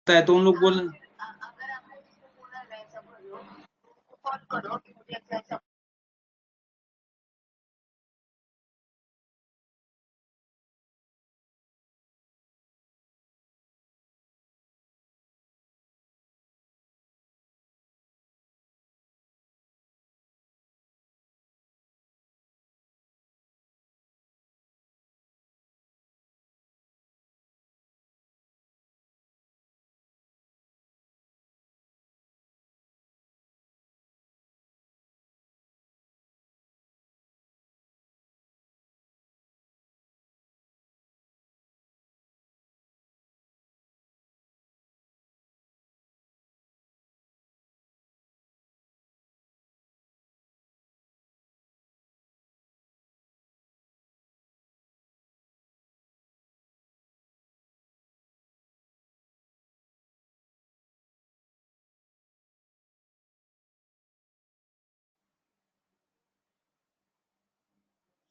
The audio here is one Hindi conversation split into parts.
है तो उन लोग बोल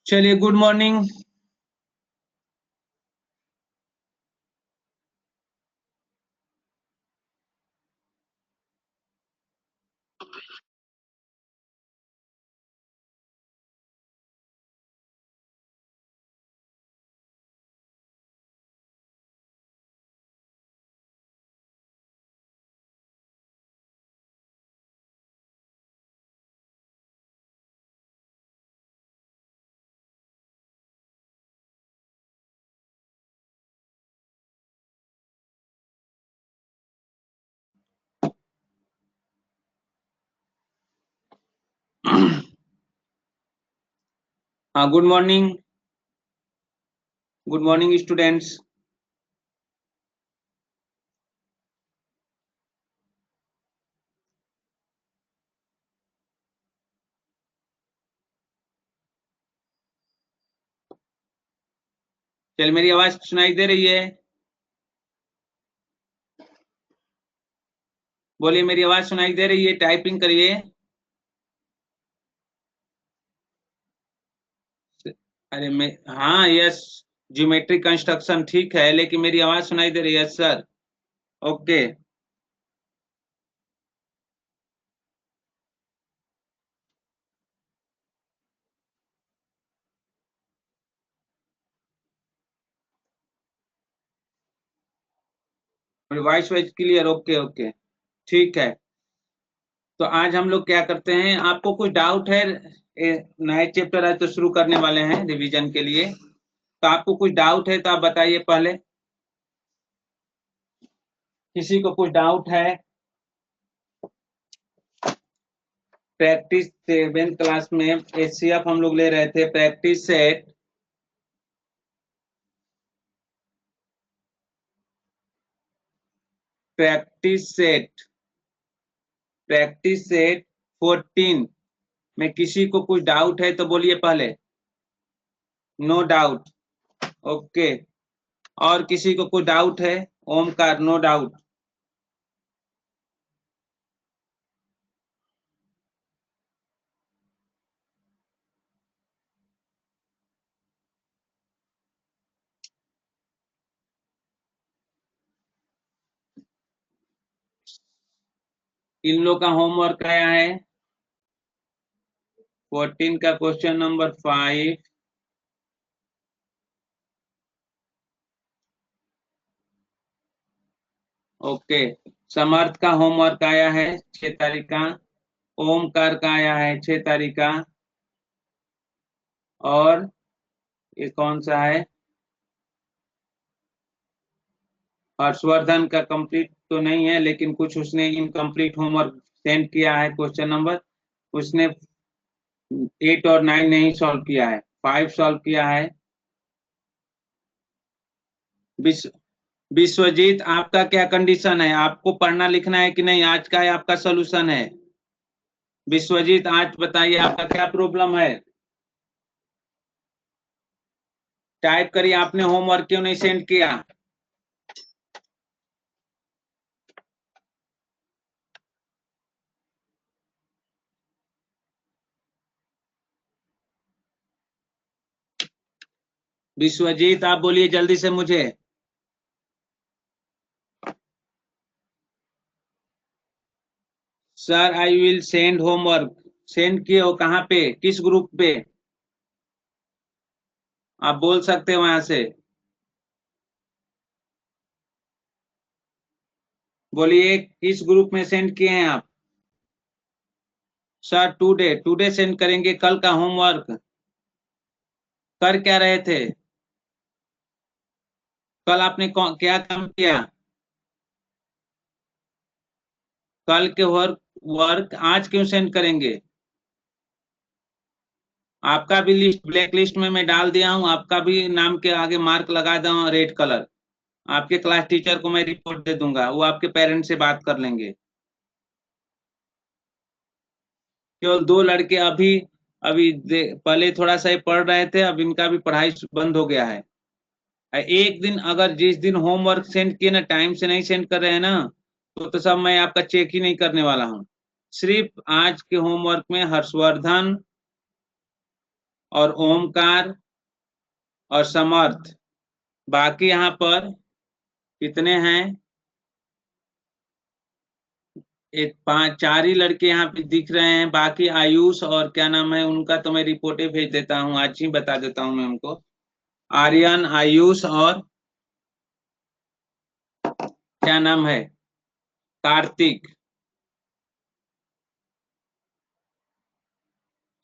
चलिए गुड मॉर्निंग। हाँ good morning, good morning students. चल मेरी आवाज सुनाई दे रही है? बोलिए मेरी आवाज सुनाई दे रही है? टाइपिंग करिए। अरे मैं हाँ यस, ज्योमेट्रिक कंस्ट्रक्शन ठीक है, लेकिन मेरी आवाज सुनाई दे रही है sir? Okay. Voice wise clear? Okay okay ठीक है। तो आज हम लोग क्या करते हैं, आपको कुछ डाउट है? नए चैप्टर आज तो शुरू करने वाले हैं रिवीजन के लिए, तो आपको कुछ डाउट है तो आप बताइए पहले। किसी को कुछ डाउट है? प्रैक्टिस 7th क्लास में एचसीएफ हम लोग ले रहे थे, practice set practice set practice set 14 में किसी को कुछ डाउट है तो बोलिए पहले। No doubt. ओके। और किसी को कुछ डाउट है? Omkar no doubt. इन लोग का होमवर्क आया है 14 का क्वेश्चन नंबर 5। ओके। समर्थ का होमवर्क आया है 6 तारीख का। ओमकार का आया है 6 तारीख का। और ये कौन सा है? हर्षवर्धन का कंप्लीट तो नहीं है, लेकिन कुछ उसने इनकम्प्लीट होमवर्क सेंड किया है। क्वेश्चन नंबर उसने 8 और 9 नहीं सॉल्व किया है, 5 सॉल्व किया है। विश्व विश्वजीत आपका क्या कंडीशन है? आपको पढ़ना लिखना है कि नहीं? आज का आपका सोल्यूशन है। विश्वजीत आज बताइए आपका क्या प्रॉब्लम है? टाइप करिए, आपने होमवर्क क्यों नहीं सेंड किया? विश्वजीत आप बोलिए जल्दी से मुझे। Sir I will send homework. Send किए हो कहाँ पे, किस ग्रुप पे? आप बोल सकते हो वहां से, बोलिए किस ग्रुप में सेंड किए हैं आप? सर टुडे, टुडे सेंड करेंगे, कल का होमवर्क। कर क्या रहे थे कल, आपने क्या काम किया? कल के वर्क वर्क आज क्यों सेंड करेंगे? आपका भी लिस्ट ब्लैक लिस्ट में मैं डाल दिया हूँ, आपका भी नाम के आगे मार्क लगा दूँ रेड कलर। आपके क्लास टीचर को मैं रिपोर्ट दे दूंगा, वो आपके पेरेंट्स से बात कर लेंगे। केवल दो लड़के अभी अभी पहले थोड़ा सा ही पढ़ रहे थे, अब इनका भी पढ़ाई बंद हो गया है। एक दिन अगर जिस दिन होमवर्क सेंड किए ना, टाइम से नहीं सेंड कर रहे हैं ना, तो सब मैं आपका चेक ही नहीं करने वाला हूँ। सिर्फ आज के होमवर्क में हर्षवर्धन और ओमकार और समर्थ, बाकी यहाँ पर कितने हैं, एक पांच चार ही लड़के यहाँ पे दिख रहे हैं, बाकी आयुष और क्या नाम है उनका तो मैं रिपोर्टें भेज देता हूँ, आज ही बता देता हूँ मैं उनको। आर्यन, आयुष और क्या नाम है, कार्तिक।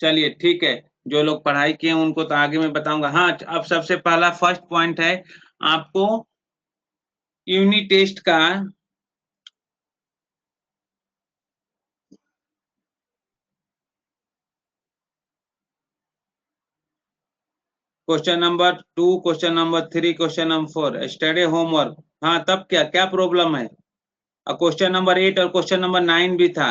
चलिए ठीक है, जो लोग पढ़ाई किए हैं उनको तो आगे मैं बताऊंगा। हाँ, अब सबसे पहला फर्स्ट पॉइंट है आपको यूनिट टेस्ट का question number 2, question number 3, question number 4 study homework. हाँ तब क्या क्या प्रॉब्लम है? और क्वेश्चन नंबर 8 और क्वेश्चन नंबर 9 भी था।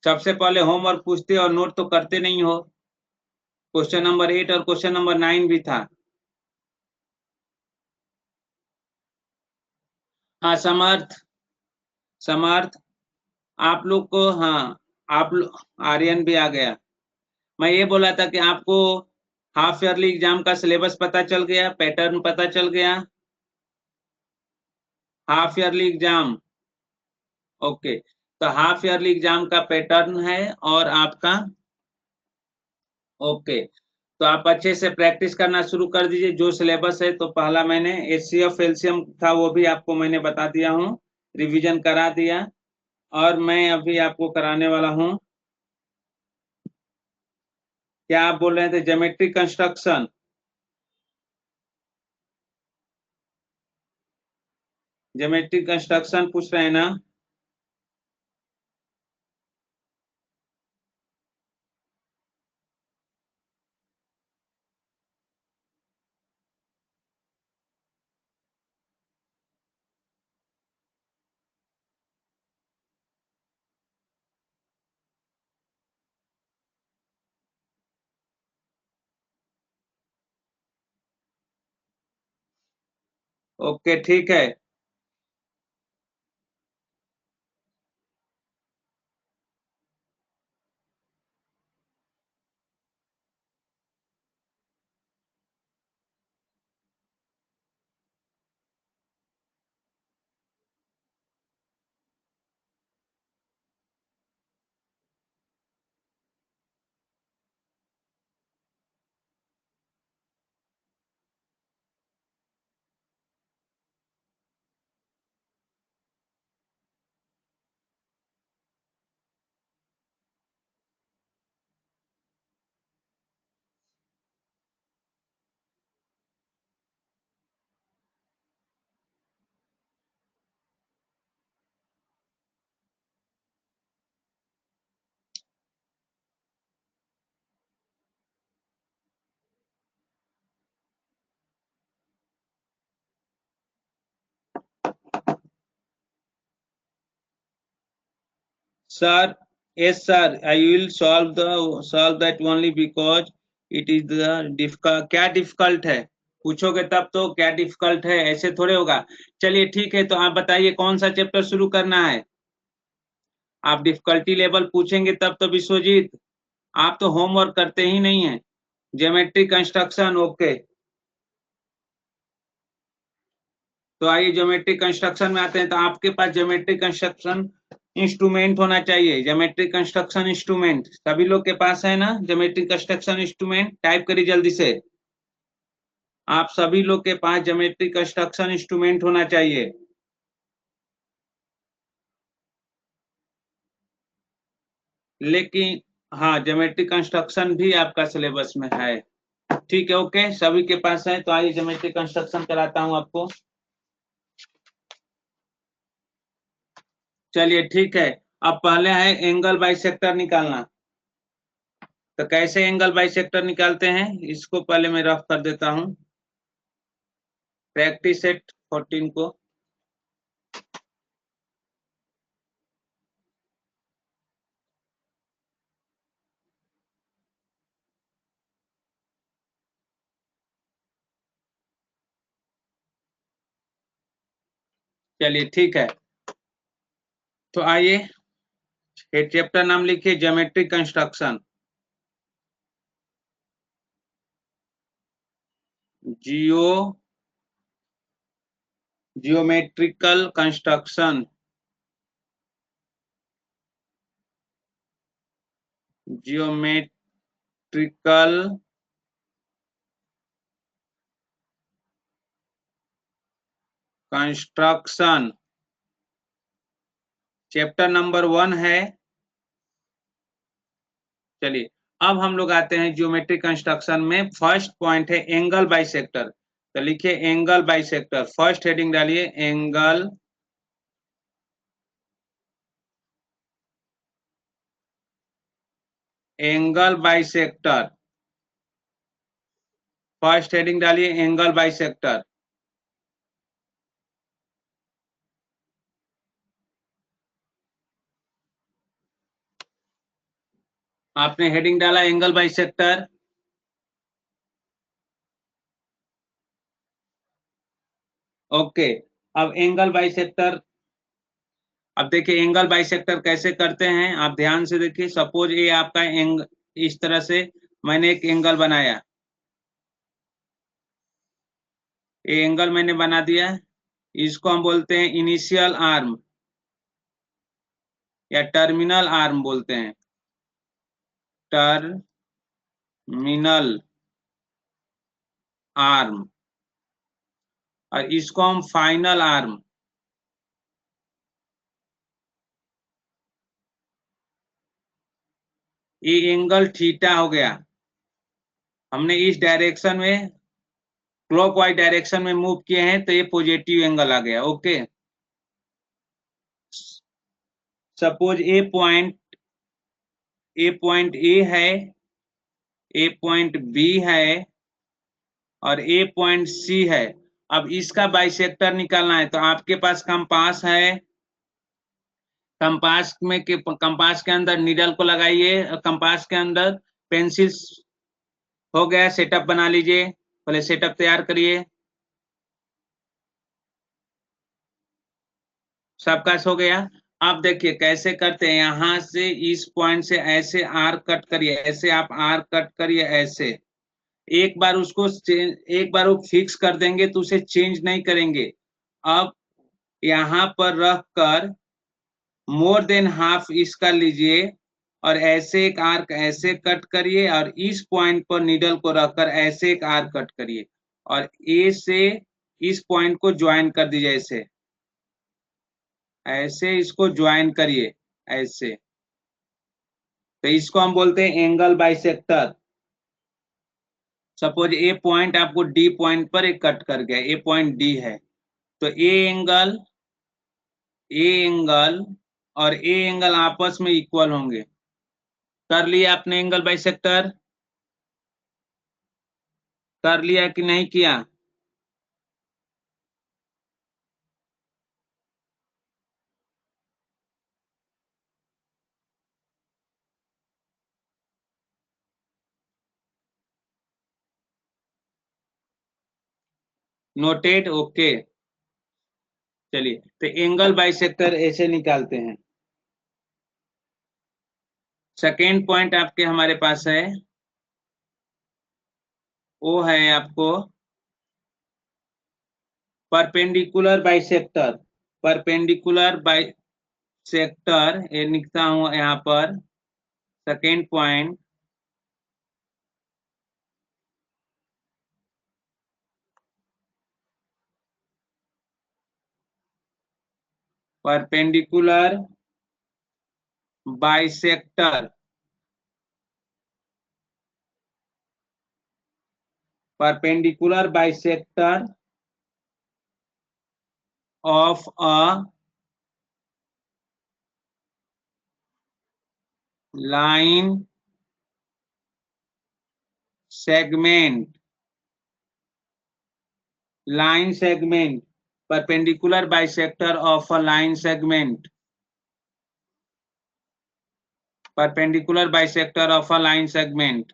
सबसे पहले होमवर्क पूछते और नोट तो करते नहीं हो। क्वेश्चन नंबर 8 और क्वेश्चन नंबर 9 भी था। हाँ समर्थ, समर्थ आप लोग को, हाँ आप आर्यन भी आ गया। मैं ये बोला था कि आपको हाफ ईयरली एग्जाम का सिलेबस पता चल गया, पैटर्न पता चल गया? Half yearly exam, okay. तो हाफ ईयरली एग्जाम का पैटर्न है और आपका, ओके। तो आप अच्छे से प्रैक्टिस करना शुरू कर दीजिए। जो सिलेबस है, तो पहला मैंने HCF एलसीएम था वो भी आपको मैंने बता दिया हूँ, रिवीजन करा दिया। और मैं अभी आपको कराने वाला हूँ, क्या आप बोल रहे थे, ज्योमेट्री कंस्ट्रक्शन। ज्योमेट्री कंस्ट्रक्शन पूछ रहे हैं ना? ओके ठीक है। Sir, yes sir, I will solve that only because it is the difficult। क्या डिफिकल्ट है पूछोगे तब तो, क्या डिफिकल्ट है, ऐसे थोड़े होगा। चलिए ठीक है, तो आप बताइए कौन सा चैप्टर शुरू करना है? आप डिफिकल्टी लेवल पूछेंगे तब तो विश्वजीत, आप तो होमवर्क करते ही नहीं है। Geometry construction, okay. तो आइए ज्योमेट्रिक कंस्ट्रक्शन में आते हैं। तो आपके पास ज्योमेट्रिक कंस्ट्रक्शन इंस्ट्रूमेंट होना चाहिए। ज्योमेट्रिक कंस्ट्रक्शन इंस्ट्रूमेंट सभी लोग के पास है ना? ज्योमेट्रिक कंस्ट्रक्शन इंस्ट्रूमेंट टाइप करिए जल्दी से। आप सभी लोग के पास ज्योमेट्रिक कंस्ट्रक्शन इंस्ट्रूमेंट होना चाहिए। लेकिन हाँ, ज्योमेट्रिक कंस्ट्रक्शन भी आपका सिलेबस में है। ठीक है, ओके, सभी के पास है। तो आइए ज्योमेट्रिक कंस्ट्रक्शन कराता हूं आपको। चलिए ठीक है। अब पहले है एंगल बाइसेक्टर निकालना। तो कैसे एंगल बाइसेक्टर निकालते हैं, इसको पहले मैं रफ कर देता हूं। प्रैक्टिस सेट 14 को चलिए ठीक है। तो आइए, ये चैप्टर नाम लिखिए geometric construction. Geometrical construction. Geometrical construction chapter number 1 है। चलिए, अब हम लोग आते हैं ज्योमेट्रिक कंस्ट्रक्शन में। फर्स्ट पॉइंट है एंगल बाइसेक्टर। तो लिखिए एंगल बाइसेक्टर, फर्स्ट हेडिंग डालिए एंगल बाइसेक्टर। फर्स्ट हेडिंग डालिए एंगल बाइसेक्टर। आपने हेडिंग डाला एंगल बाइसेक्टर। ओके। अब एंगल बाइसेक्टर, अब देखिए एंगल बाइसेक्टर कैसे करते हैं, आप ध्यान से देखिए। सपोज ये आपका एंगल, इस तरह से मैंने एक एंगल बनाया। ये एंगल मैंने बना दिया। इसको हम बोलते हैं इनिशियल आर्म या टर्मिनल आर्म बोलते हैं। Terminal arm. और इसको हम फाइनल आर्म। ये एंगल थीटा हो गया। हमने इस डायरेक्शन में, क्लॉकवाइज डायरेक्शन में मूव किए हैं, तो ये पॉजिटिव एंगल आ गया। Okay. Suppose A point A है, ए पॉइंट बी है, और ए पॉइंट सी है। अब इसका बाइसेक्टर निकालना है। तो आपके पास कंपास है। कंपास के अंदर नीडल को लगाइए। कंपास के अंदर पेंसिल। हो गया, सेटअप बना लीजिए। पहले सेटअप तैयार करिए। सबका हो गया। अब देखिए कैसे करते हैं। यहां से इस पॉइंट से ऐसे आर कट करिए, ऐसे आप आर कट करिए ऐसे। एक बार उसको एक बार वो फिक्स कर देंगे तो उसे चेंज नहीं करेंगे। अब यहाँ पर रख कर मोर देन हाफ इसका लीजिए, और ऐसे एक आर्क ऐसे कट करिए, और इस पॉइंट पर नीडल को रखकर ऐसे एक आर्क कट करिए, और ए से इस पॉइंट को ज्वाइन कर दीजिए। ऐसे ऐसे इसको ज्वाइन करिए ऐसे। तो इसको हम बोलते हैं एंगल बाइसेक्टर। सपोज ए पॉइंट आपको डी पॉइंट पर एक कट कर गया, ए पॉइंट डी है। तो ए एंगल और ए एंगल आपस में इक्वल होंगे। कर लिया आपने एंगल बाइसेक्टर? कर लिया कि नहीं किया? Noted, okay. चलिए, तो एंगल बाइसेक्टर ऐसे निकालते हैं। सेकेंड पॉइंट आपके हमारे पास है, वो है आपको परपेंडिकुलर बाइसेक्टर, परपेंडिकुलर बाइसेक्टर, ये लिखता हूं यहाँ पर second point. Perpendicular bisector, perpendicular bisector of a line segment, line segment, perpendicular bisector of a line segment, perpendicular bisector of a line segment.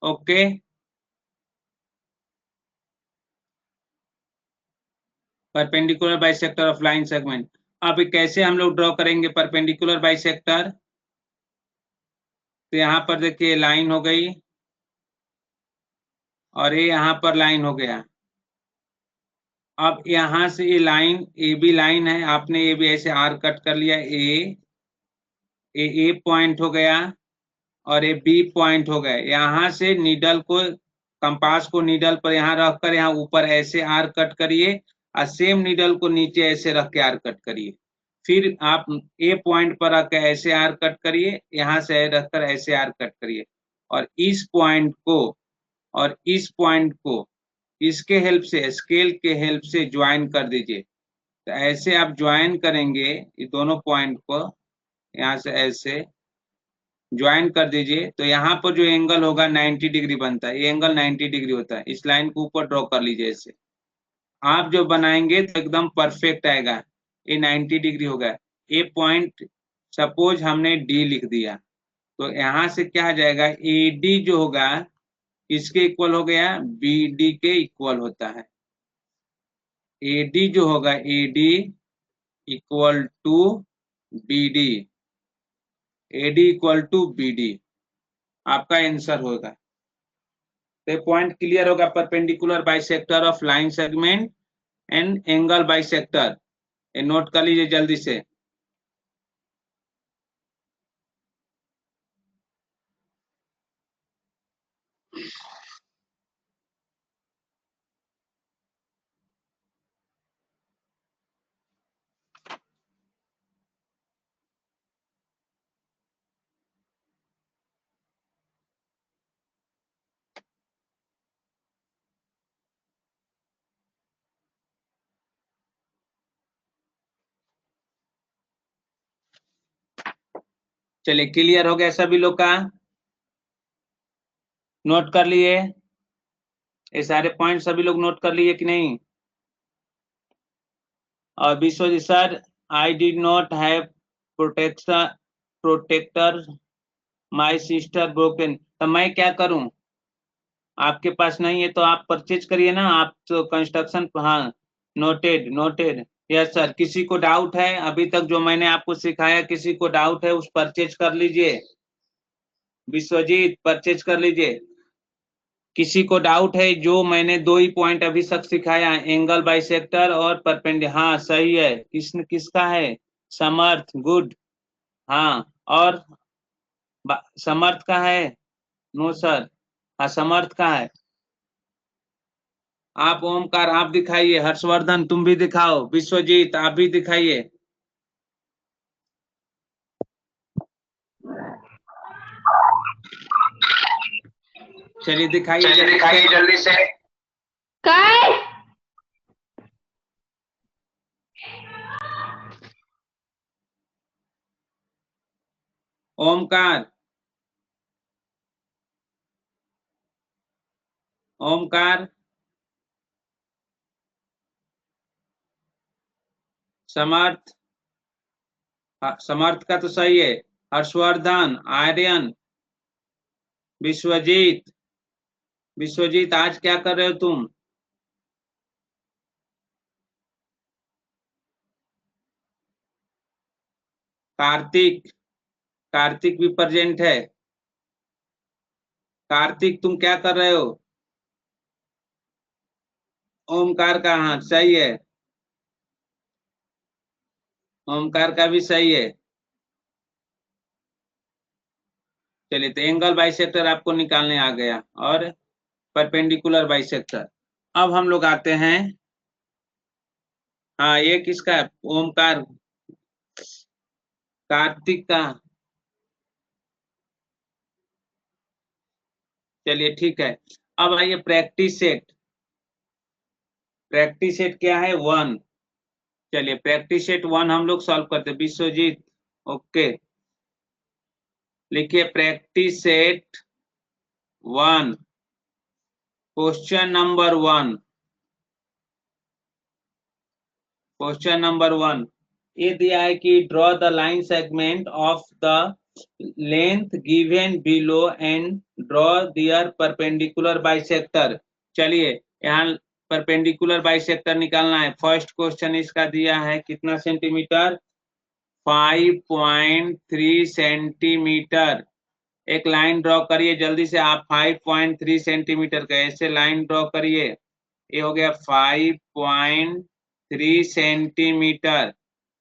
Okay, perpendicular bisector of line segment. अब कैसे हम लोग ड्रॉ करेंगे परपेंडिकुलर बाइसेक्टर? तो यहाँ पर देखिए लाइन हो गई और ये यहाँ पर लाइन हो गया। अब यहाँ से ये लाइन ए बी लाइन है, आपने ये भी ऐसे आर कट कर लिया, ए पॉइंट हो गया और ये बी पॉइंट हो गया। यहाँ से नीडल को, कंपास को नीडल पर यहाँ रखकर यहाँ ऊपर ऐसे आर कट करिए और सेम नीडल को नीचे ऐसे रख के आर कट करिए। फिर आप ए पॉइंट पर रखकर ऐसे आर कट करिए, यहाँ से रखकर ऐसे आर कट करिए और इस पॉइंट को और इस पॉइंट को इसके हेल्प से, स्केल के हेल्प से ज्वाइन कर दीजिए। तो ऐसे आप ज्वाइन करेंगे ये दोनों पॉइंट को, यहाँ से ऐसे ज्वाइन कर दीजिए तो यहाँ पर जो एंगल होगा 90 डिग्री बनता है। ये एंगल 90 डिग्री होता है। इस लाइन को ऊपर ड्रॉ कर लीजिए ऐसे। आप जो बनाएंगे तो एकदम परफेक्ट आएगा। ये 90 डिग्री होगा। ए पॉइंट सपोज हमने डी लिख दिया तो यहाँ से क्या आ जाएगा, ए डी जो होगा इसके इक्वल हो गया, बी डी के इक्वल होता है। ए डी जो होगा A D equal to B D, A D equal to B D आपका आंसर होगा। तो पॉइंट क्लियर होगा, perpendicular bisector of line segment and angle bisector. ये नोट कर लीजिए जल्दी से। चलिए क्लियर हो गया सभी लोग का? नोट कर लिए ये सारे पॉइंट? सभी लोग नोट कर लिए कि नहीं? और Vishwajit sir, I did not have protractor my sister broken. तो मैं क्या करूं? आपके पास नहीं है तो आप परचेज करिए ना। आप तो कंस्ट्रक्शन, हाँ नोटेड नोटेड। Yes sir. किसी को डाउट है अभी तक जो मैंने आपको सिखाया? किसी को डाउट है उस परचेज कर लीजिए। विश्वजीत परचेज कर लीजिए। किसी को डाउट है जो मैंने दो ही पॉइंट अभी तक सिखाया, एंगल बाइसेक्टर और परपेंडिकुलर? हाँ सही है। किसका है? समर्थ, गुड। हाँ और समर्थ का है? No sir. हाँ समर्थ का है। आप ओमकार आप दिखाइए। हर्षवर्धन तुम भी दिखाओ। विश्वजीत आप भी दिखाइए। चलिए दिखाइए जल्दी से। काय ओमकार, ओमकार, समर्थ, समर्थ का तो सही है। हर्षवर्धन, आर्यन, विश्वजीत, विश्वजीत आज क्या कर रहे हो तुम? कार्तिक, कार्तिक भी प्रेजेंट है। कार्तिक तुम क्या कर रहे हो? ओमकार का, हाँ सही है, ओमकार का भी सही है। चलिए, तो एंगल बाइसेक्टर आपको निकालने आ गया, और परपेंडिकुलर बाइसेक्टर। अब हम लोग आते हैं, हाँ ये किसका है? ओमकार, कार्तिक का। चलिए ठीक है। अब आइए प्रैक्टिस सेट। प्रैक्टिस सेट क्या है? 1। चलिए प्रैक्टिस सेट 1 हम लोग सॉल्व करते हैं। विश्वजीत, ओके, लिखिए practice set 1, question number 1। Question number 1 ये दिया है कि draw the line segment of the length given below and draw their perpendicular bisector. चलिए, यहाँ परपेंडिकुलर बाइसेक्टर निकालना है। फर्स्ट क्वेश्चन इसका दिया है कितना सेंटीमीटर? 5.3 सेंटीमीटर। एक लाइन ड्रॉ करिए जल्दी से आप। 5.3 सेंटीमीटर का ऐसे लाइन ड्रॉ करिए। ये हो गया 5.3 सेंटीमीटर।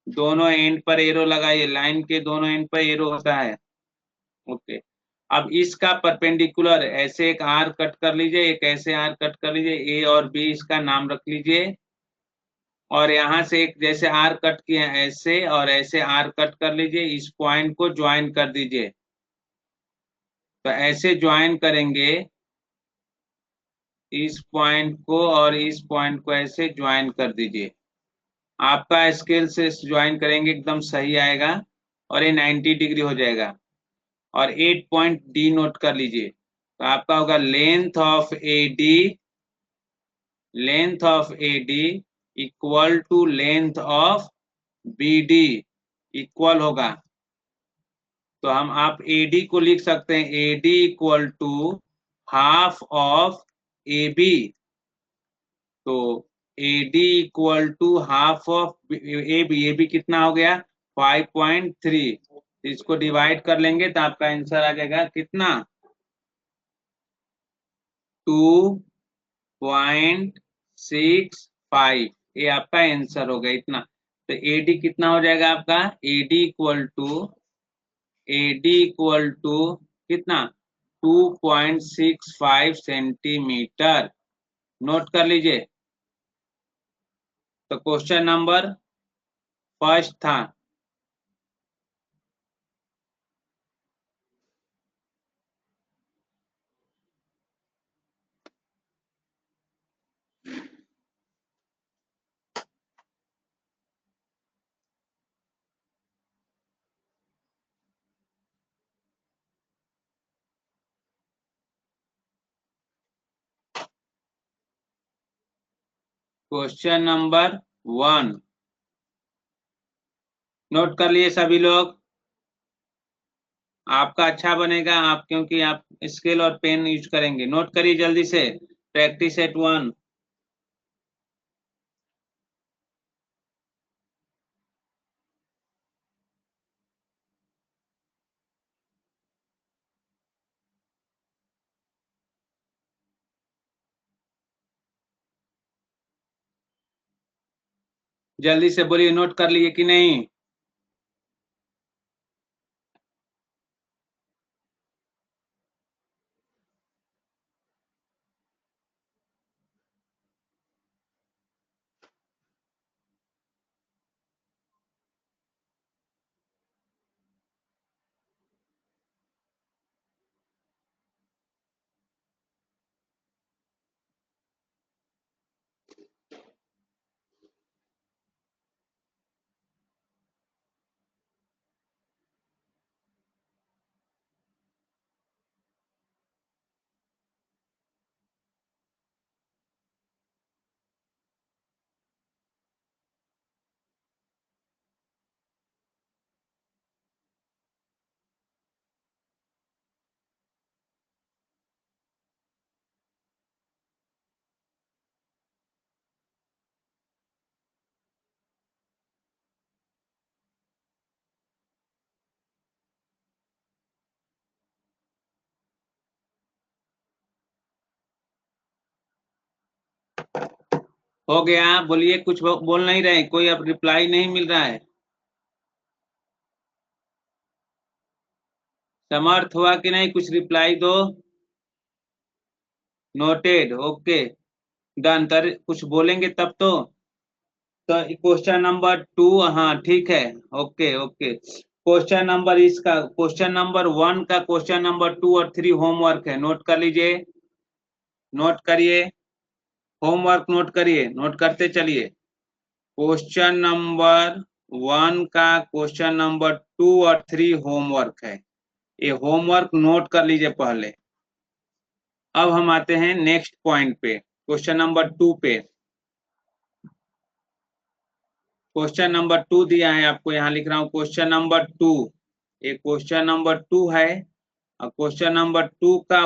दोनों एंड पर एरो लगाइए, लाइन के दोनों एंड पर एरो होता है, ओके। अब इसका परपेंडिकुलर ऐसे एक आर कट कर लीजिए, एक ऐसे आर कट कर लीजिए, ए और बी इसका नाम रख लीजिए। और यहाँ से एक जैसे आर कट किए ऐसे, और ऐसे आर कट कर लीजिए, इस पॉइंट को ज्वाइन कर दीजिए। तो ऐसे ज्वाइन करेंगे इस पॉइंट को, और इस पॉइंट को ऐसे ज्वाइन कर दीजिए। आपका स्केल से ज्वाइन करेंगे एकदम सही आएगा, और ये 90 डिग्री हो जाएगा। और 8 पॉइंट डी नोट कर लीजिए। तो आपका होगा length of A D, length of A D equal to length of B D, equal होगा। तो हम आप ए डी को लिख सकते हैं, A D equal to half of A B. तो A D equal to half of A B. A B कितना हो गया? 5.3। इसको डिवाइड कर लेंगे तो आपका आंसर आ जाएगा कितना? 2.65। ये आपका आंसर हो गया इतना। तो ए डी कितना हो जाएगा आपका? ए डी इक्वल टू कितना? 2.65 सेंटीमीटर। नोट कर लीजिए। तो क्वेश्चन नंबर फर्स्ट था। क्वेश्चन नंबर 1 नोट कर लिए सभी लोग? आपका अच्छा बनेगा, आप क्योंकि आप स्केल और पेन यूज करेंगे। नोट करिए जल्दी से। Practice eight 1। जल्दी से बोलिए, नोट कर लिए कि नहीं? हो गया? बोलिए, कुछ बोल नहीं रहे, कोई अब रिप्लाई नहीं मिल रहा है। समर्थ हुआ कि नहीं? कुछ रिप्लाई दो। Noted, okay, done. तर कुछ बोलेंगे तब तो क्वेश्चन नंबर 2, हाँ ठीक है, ओके ओके। क्वेश्चन नंबर इसका, क्वेश्चन नंबर 1 का क्वेश्चन नंबर 2 और 3 होमवर्क है, नोट कर लीजिए, नोट करिए, होमवर्क नोट करिए, नोट करते चलिए। क्वेश्चन नंबर 1 का क्वेश्चन नंबर 2 और 3 होमवर्क है, ये होमवर्क नोट कर लीजिए पहले। अब हम आते हैं नेक्स्ट पॉइंट पे, क्वेश्चन नंबर 2 पे। क्वेश्चन नंबर 2 दिया है आपको, यहाँ लिख रहा हूँ क्वेश्चन नंबर 2, ये क्वेश्चन नंबर 2 है, और क्वेश्चन नंबर 2 का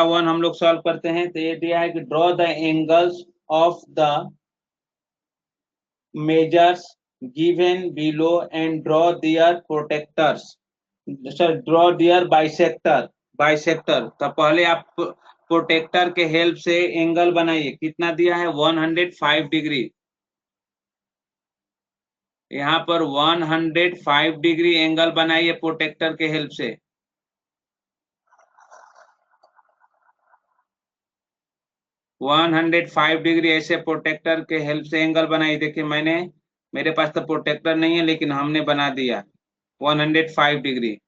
1 हम लोग सॉल्व करते हैं। तो ये दिया है कि draw the angles of the measures given below and draw their protractors, sir draw their bisector, bisector. तो पहले आप प्रोटेक्टर के हेल्प से एंगल बनाइए, कितना दिया है? 105 डिग्री, यहाँ पर 105 डिग्री एंगल बनाइए प्रोटेक्टर के हेल्प से। वन 105 डिग्री ऐसे प्रोटेक्टर के हेल्प से एंगल बनाइए। देखिए मैंने, मेरे पास तो प्रोटेक्टर नहीं है लेकिन हमने बना दिया 105 डिग्री।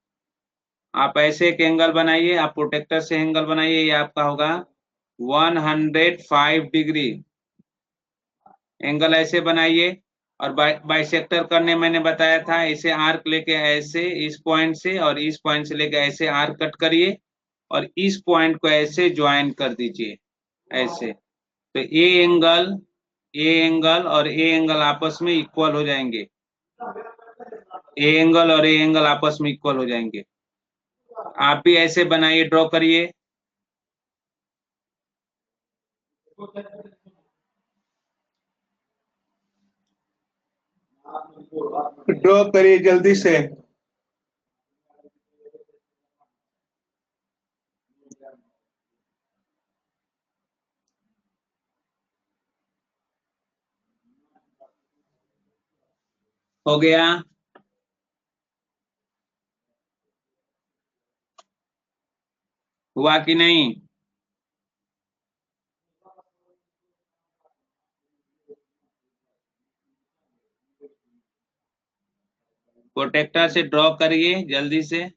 आप ऐसे एक एंगल बनाइए, आप प्रोटेक्टर से एंगल बनाइए, ये आपका होगा 105 डिग्री। एंगल ऐसे बनाइए, और बाइसेक्टर करने मैंने बताया था, इसे आर्क लेके ऐसे इस पॉइंट से और इस पॉइंट से लेके ऐसे आर्क कट करिए, और इस पॉइंट को ऐसे ज्वाइन कर दीजिए ऐसे। तो ए एंगल और ए एंगल आपस में इक्वल हो जाएंगे, ए एंगल और ए एंगल आपस में इक्वल हो जाएंगे। आप भी ऐसे बनाइए, ड्रॉ करिए। ड्रॉ करिए जल्दी से। हो गया? हुआ कि नहीं? प्रोटेक्टर से ड्रॉ करिए जल्दी से।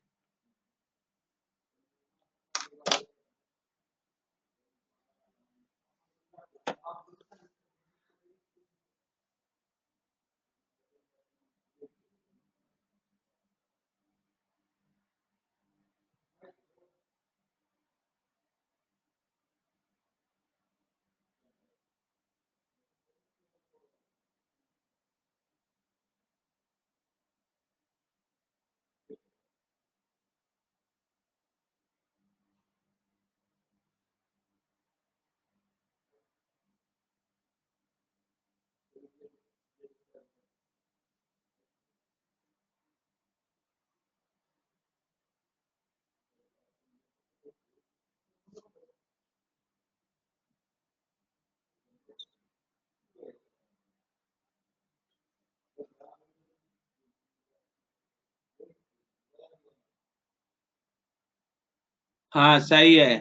हाँ सही है,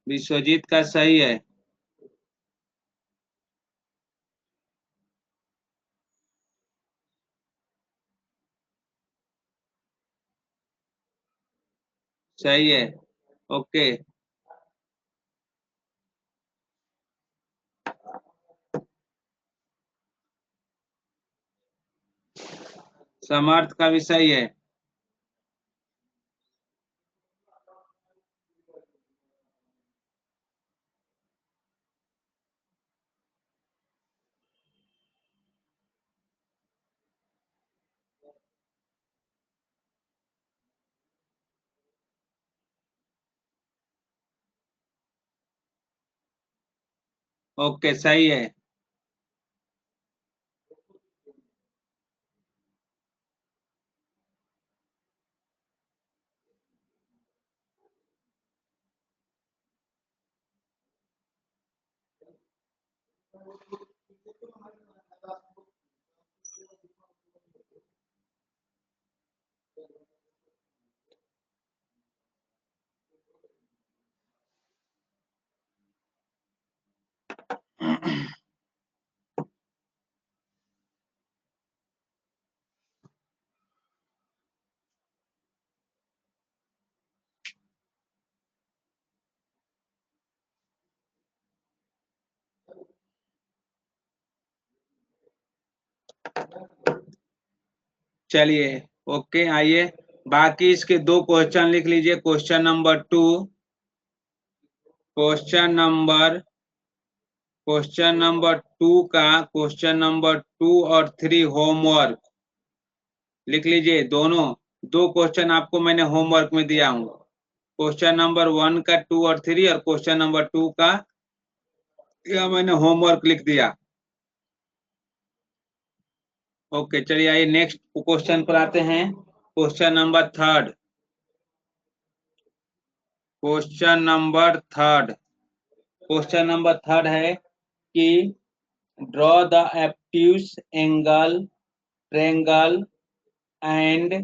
विश्वजीत का सही है। सही है, ओके। समर्थ का भी सही है। ओके सही है। चलिए ओके, आइए बाकी इसके दो क्वेश्चन लिख लीजिए। क्वेश्चन नंबर 2, क्वेश्चन नंबर 2 का क्वेश्चन नंबर 2 और 3 होमवर्क लिख लीजिए। दोनों दो क्वेश्चन आपको मैंने होमवर्क में दिया हूँ। क्वेश्चन नंबर 1 का 2 और 3 और क्वेश्चन नंबर 2 का यह मैंने होमवर्क लिख दिया। ओके चलिए आइए नेक्स्ट क्वेश्चन पर आते हैं। Question number 3, question number 3, question number 3 है कि draw the obtuse angle triangle and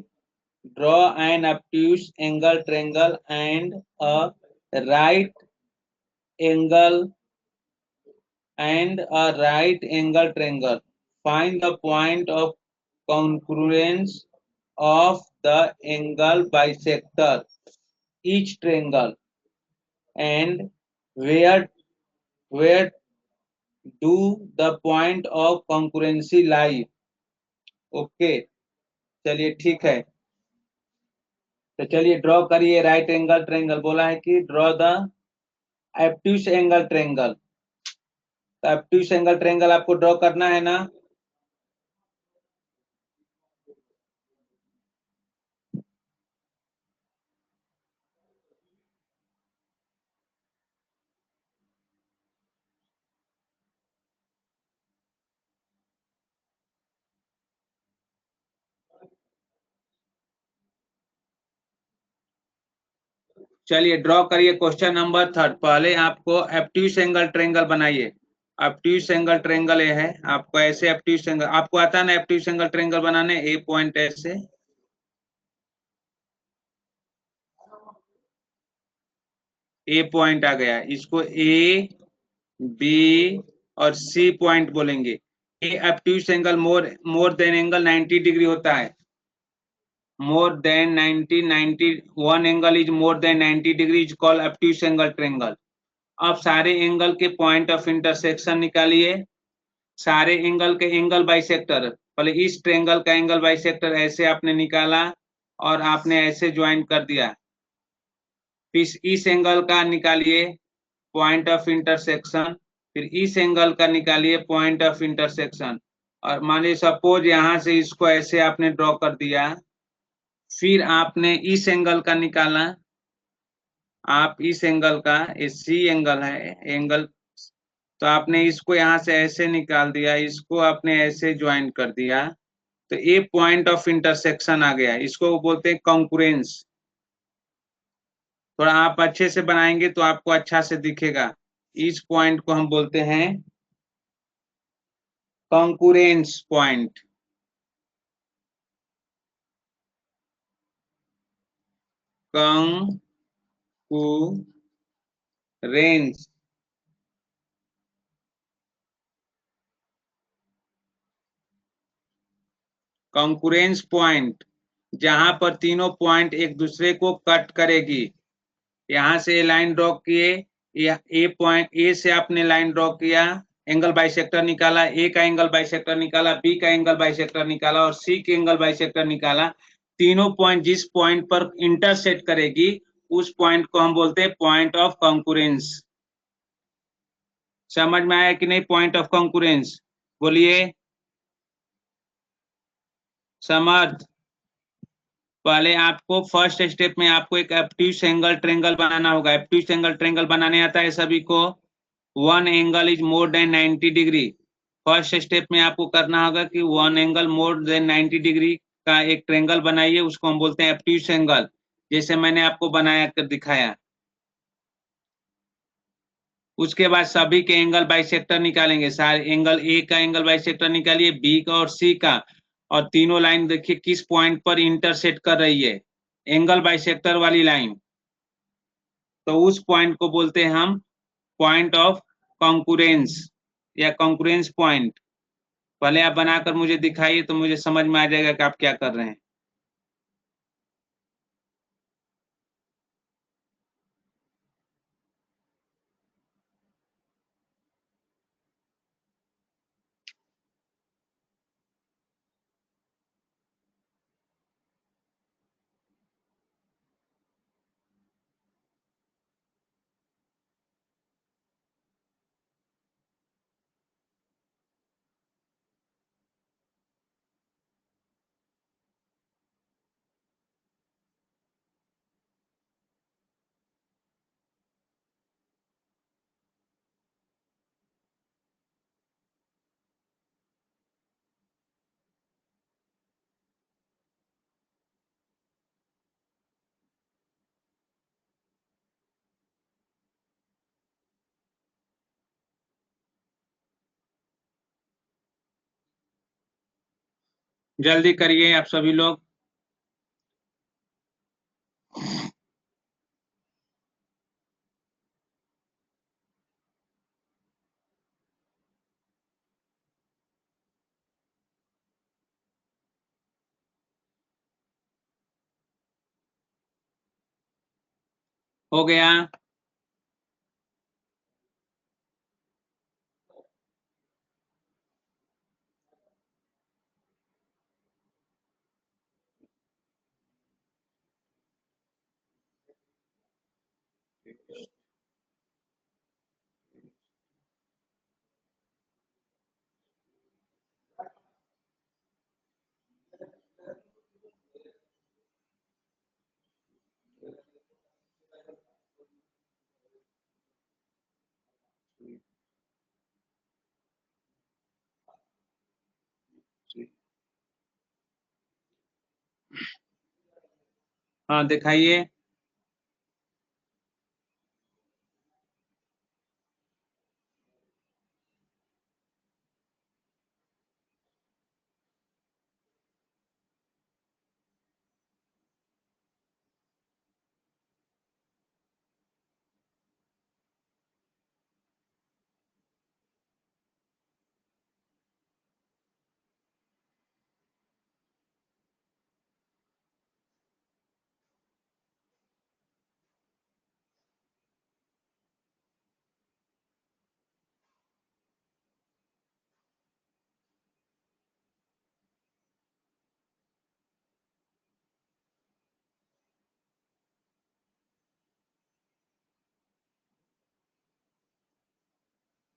draw an obtuse angle triangle and a right angle triangle. Find the point of congruence of the angle bisector each triangle and where do the point of congruency lie. Okay चलिए ठीक है, तो चलिए ड्रॉ करिए राइट एंगल ट्रायंगल। बोला है कि draw the obtuse angle triangle, तो ऑब्ट्यूज एंगल ट्रायंगल आपको ड्रॉ करना है ना। चलिए ड्रॉ करिए क्वेश्चन नंबर 3। पहले आपको ऑब्ट्यूज एंगल ट्रायंगल बनाइए। ऑब्ट्यूज एंगल ट्रायंगल ये है, आपको ऐसे ऑब्ट्यूज एंगल आपको आता है ना ऑब्ट्यूज एंगल ट्रायंगल बनाने। ए पॉइंट ऐसे, ए पॉइंट आ गया, इसको ए बी और सी पॉइंट बोलेंगे। A obtuse angle more than angle 90 degree होता है। more than 90 one angle is more than 90 degree is called obtuse angle triangle। अब सारे एंगल के पॉइंट ऑफ इंटरसेक्शन निकालिए। सारे एंगल के एंगल बाइसेक्टर, पहले इस ट्रायंगल का एंगल बाइसेक्टर ऐसे आपने निकाला और आपने ऐसे ज्वाइन कर दिया। फिर इस एंगल का निकालिए पॉइंट ऑफ इंटरसेक्शन, फिर इस एंगल का निकालिए पॉइंट ऑफ इंटरसेक्शन। और मान लीजिए सपोज यहाँ से इसको ऐसे आपने ड्रॉ कर दिया, फिर आपने इस एंगल का निकाला। आप इस एंगल का, सी एंगल है एंगल, तो आपने इसको यहाँ से ऐसे निकाल दिया, इसको आपने ऐसे ज्वाइन कर दिया, तो ये पॉइंट ऑफ इंटरसेक्शन आ गया। इसको बोलते हैं कॉन्करेंस। थोड़ा आप अच्छे से बनाएंगे तो आपको अच्छा से दिखेगा। इस पॉइंट को हम बोलते हैं concurrence point. Concurrence concurrence point, जहां पर तीनों पॉइंट एक दूसरे को कट करेगी। यहाँ से लाइन ड्रॉ किए, ए पॉइंट, ए से आपने लाइन ड्रॉ किया, एंगल बाइसेक्टर निकाला, ए का एंगल बाइसेक्टर निकाला, बी का एंगल बाइसेक्टर निकाला और सी के एंगल बाइसेक्टर निकाला। तीनों पॉइंट जिस पॉइंट पर इंटरसेक्ट करेगी उस पॉइंट को हम बोलते हैं पॉइंट ऑफ कॉन्करेंस। समझ में आया कि नहीं? पॉइंट ऑफ कॉन्करेंस बोलिए। समझ, पहले आपको फर्स्ट स्टेप में आपको एक ऑब्ट्यूज एंगल ट्रायंगल बनाना होगा। ऑब्ट्यूज एंगल ट्रायंगल बनाने आता है सभी को। One angle is more than 90 degree. First step में आपको करना होगा कि one angle more then 90 degree का एक ट्रायंगल बनाइए, उसको हम बोलते हैं ऑब्ट्यूज एंगल, जैसे मैंने आपको बनाया कर दिखाया। उसके बाद सभी के एंगल बाइसेक्टर निकालेंगे। सारे एंगल, ए का एंगल बाइसेक्टर निकालिए, बी का और सी का, और तीनों लाइन देखिए किस पॉइंट पर इंटरसेक्ट कर रही है, एंगल बाइसेक्टर वाली लाइन। तो उस पॉइंट को बोलते हैं हम पॉइंट ऑफ कॉन्कुरेंस या कॉन्कुरेंस पॉइंट। पहले आप बनाकर मुझे दिखाइए तो मुझे समझ में आ जाएगा कि आप क्या कर रहे हैं। जल्दी करिए आप सभी लोग। हो गया? हाँ दिखाइए।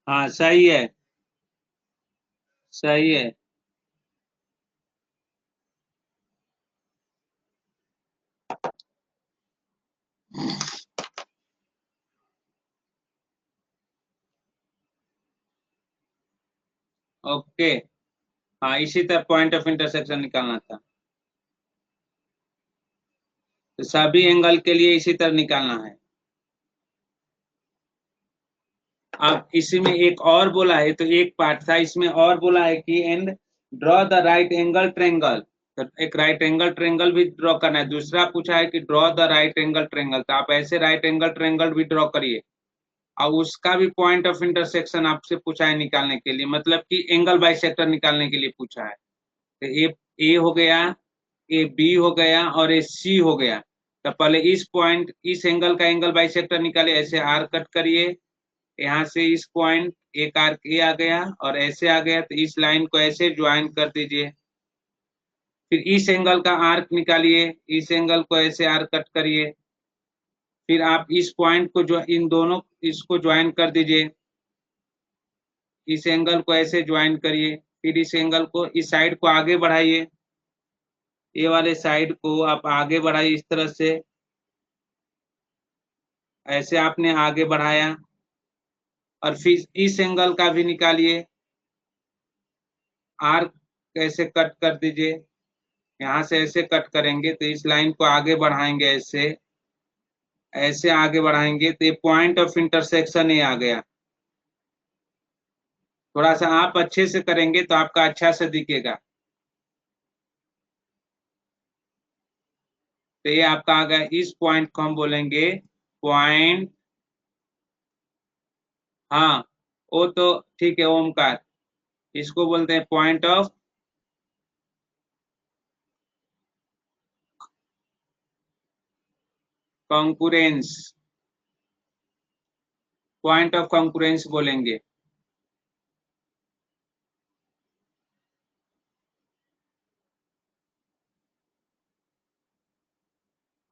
हाँ सही है, सही है। ओके। हाँ इसी तरह पॉइंट ऑफ इंटरसेक्शन निकालना था। तो सभी एंगल के लिए इसी तरह निकालना है। अब इसी में एक और बोला है, तो एक पार्ट था इसमें और बोला है कि and draw the right angle triangle. तो एक राइट एंगल ट्रेंगल भी ड्रॉ करना है। दूसरा पूछा है कि draw the right angle triangle, तो आप ऐसे राइट एंगल ट्रेंगल भी ड्रॉ करिए, और उसका भी पॉइंट ऑफ इंटरसेक्शन आपसे पूछा है निकालने के लिए, मतलब कि एंगल बाइसेक्टर निकालने के लिए पूछा है। तो ए हो गया, ए बी हो गया और ए सी हो गया। तो पहले इस पॉइंट, इस एंगल का एंगल बाइसेक्टर निकालिए। ऐसे आर कट करिए, यहाँ से इस पॉइंट एक आर्क ए आ गया और ऐसे आ गया, तो इस लाइन को ऐसे ज्वाइन कर दीजिए। फिर इस एंगल का आर्क निकालिए, इस एंगल को ऐसे आर्क कट करिए। फिर आप इस पॉइंट को जो इन दोनों इसको ज्वाइन कर दीजिए, इस एंगल को ऐसे ज्वाइन करिए। फिर इस एंगल को, इस साइड को आगे बढ़ाइए, ये वाले साइड को आप आगे बढ़ाइए इस तरह से। ऐसे आपने आगे बढ़ाया, और फिर इस एंगल का भी निकालिए, आर्क ऐसे कट कर दीजिए। यहाँ से ऐसे कट करेंगे तो इस लाइन को आगे बढ़ाएंगे, ऐसे ऐसे आगे बढ़ाएंगे तो ये पॉइंट ऑफ इंटरसेक्शन ये आ गया। थोड़ा सा आप अच्छे से करेंगे तो आपका अच्छा से दिखेगा। तो ये आपका आ गया, इस पॉइंट को हम बोलेंगे पॉइंट, हाँ वो तो ठीक है ओमकार, इसको बोलते हैं पॉइंट ऑफ कॉन्कुरेंस, पॉइंट ऑफ कॉन्कुरेंस बोलेंगे।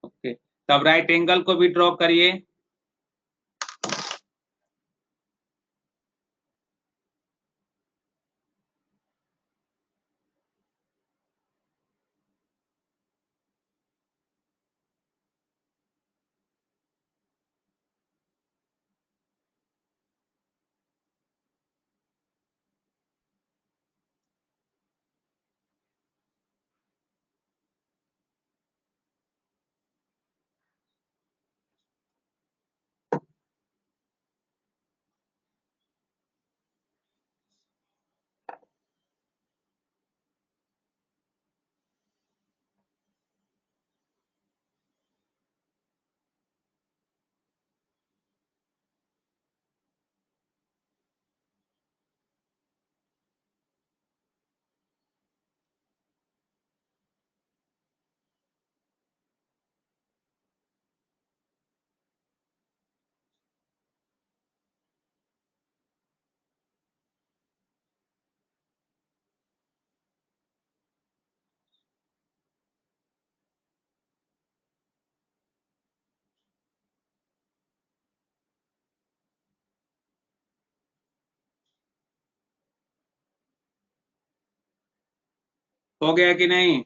ओके, तब राइट एंगल को भी ड्रॉ करिए। हो गया कि नहीं?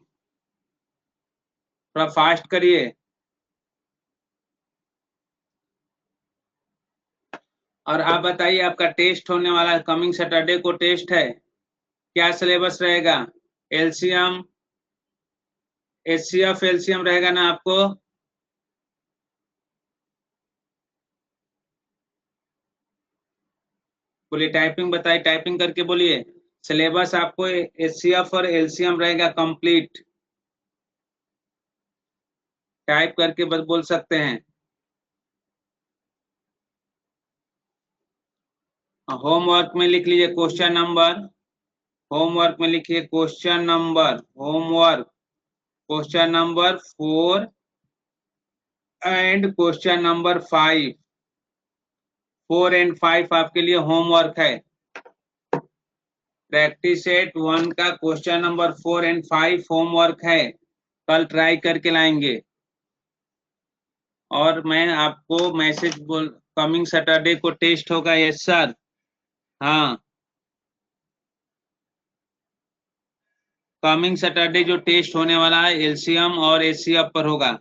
थोड़ा फास्ट करिए। और आप बताइए, आपका टेस्ट होने वाला है, कमिंग सैटरडे को टेस्ट है, क्या सिलेबस रहेगा? एलसीएम, एचसीएफ, एलसीएम रहेगा ना आपको? बोलिए, टाइपिंग बताइए, टाइपिंग करके बोलिए। सिलेबस आपको एचसीएफ और एलसीएम रहेगा कंप्लीट, टाइप करके बस बोल सकते हैं। होमवर्क में लिख लीजिए क्वेश्चन नंबर, होमवर्क में लिखिए question number, homework question number 4 and question number 5, 4 and 5 आपके लिए होमवर्क है। प्रैक्टिस सेट 1 का क्वेश्चन नंबर 4 एंड 5 होमवर्क है, कल ट्राई करके लाएंगे। और मैं आपको मैसेज बोल, कमिंग सैटरडे को टेस्ट होगा, यस सर, हाँ कमिंग सैटरडे जो टेस्ट होने वाला है एलसीएम और एचसीएफ पर होगा।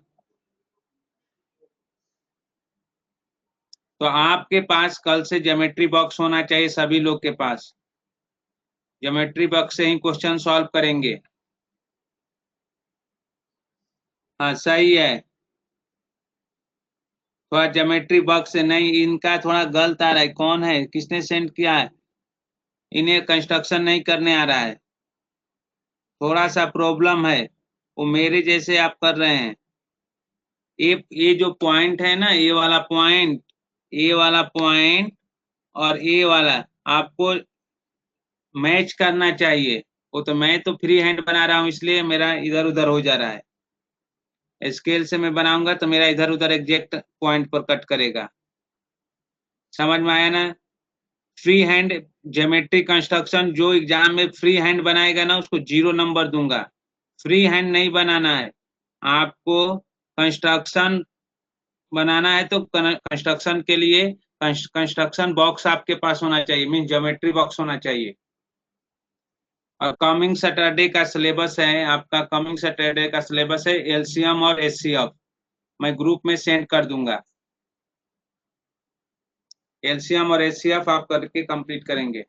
तो आपके पास कल से ज्योमेट्री बॉक्स होना चाहिए, सभी लोग के पास ज्योमेट्री बॉक्स से ही क्वेश्चन सॉल्व करेंगे। हाँ सही है, थोड़ा ज्योमेट्री बॉक्स से नहीं, इनका थोड़ा गलत आ रहा है, कौन है, किसने सेंड किया है? इन्हें कंस्ट्रक्शन नहीं करने आ रहा है, थोड़ा सा प्रॉब्लम है, वो मेरे जैसे आप कर रहे हैं। ये जो पॉइंट है ना, ये वाला पॉइंट, ये वाला पॉइंट और ये वाला आपको मैच करना चाहिए। वो तो मैं तो फ्री हैंड बना रहा हूँ, इसलिए मेरा इधर उधर हो जा रहा है। स्केल से मैं बनाऊंगा तो मेरा इधर उधर एग्जैक्ट पॉइंट पर कट करेगा। समझ में आया ना? फ्री हैंड ज्योमेट्री कंस्ट्रक्शन जो एग्जाम में फ्री हैंड बनाएगा ना, उसको 0 नंबर दूंगा। फ्री हैंड नहीं बनाना है आपको, कंस्ट्रक्शन बनाना है तो कंस्ट्रक्शन के लिए कंस्ट्रक्शन बॉक्स आपके पास होना चाहिए, मीन ज्योमेट्री बॉक्स होना चाहिए। और कमिंग सैटरडे का सिलेबस है आपका, कमिंग सैटरडे का सिलेबस है एलसीएम और एचसीएफ, मैं ग्रुप में सेंड कर दूंगा। एलसीएम और एचसीएफ आप करके कंप्लीट करेंगे।